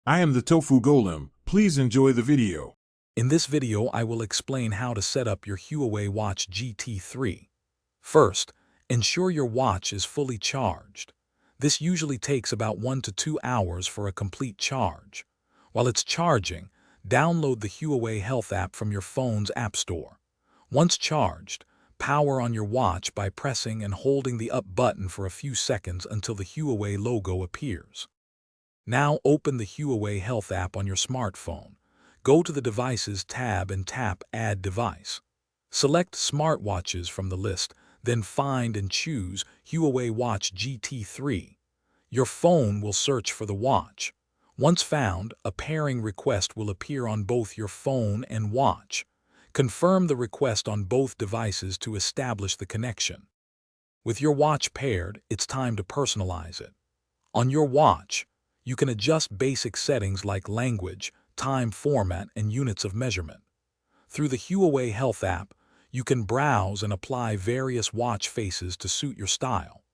I am the Tofu Golem. Please enjoy the video. In this video, I will explain how to set up your Huawei Watch GT3. First, ensure your watch is fully charged. This usually takes about 1 to 2 hours for a complete charge. While it's charging, download the Huawei Health app from your phone's app store. Once charged, power on your watch by pressing and holding the up button for a few seconds until the Huawei logo appears. Now open the Huawei Health app on your smartphone. Go to the Devices tab and tap Add Device. Select smartwatches from the list, then find and choose Huawei Watch GT3. Your phone will search for the watch. Once found, a pairing request will appear on both your phone and watch. Confirm the request on both devices to establish the connection. With your watch paired, it's time to personalize it. On your watch, you can adjust basic settings like language, time format, and units of measurement. Through the Huawei Health app, you can browse and apply various watch faces to suit your style.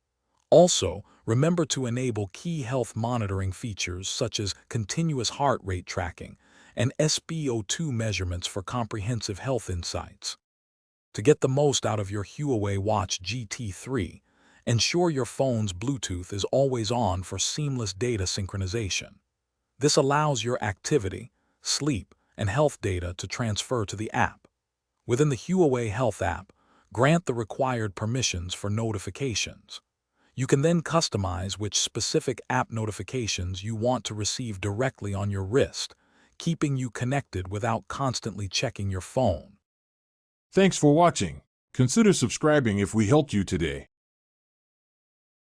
Also, remember to enable key health monitoring features such as continuous heart rate tracking and SpO2 measurements for comprehensive health insights. To get the most out of your Huawei Watch GT3, ensure your phone's Bluetooth is always on for seamless data synchronization. This allows your activity, sleep, and health data to transfer to the app. Within the Huawei Health app, grant the required permissions for notifications. You can then customize which specific app notifications you want to receive directly on your wrist, keeping you connected without constantly checking your phone. Thanks for watching. Consider subscribing if we helped you today.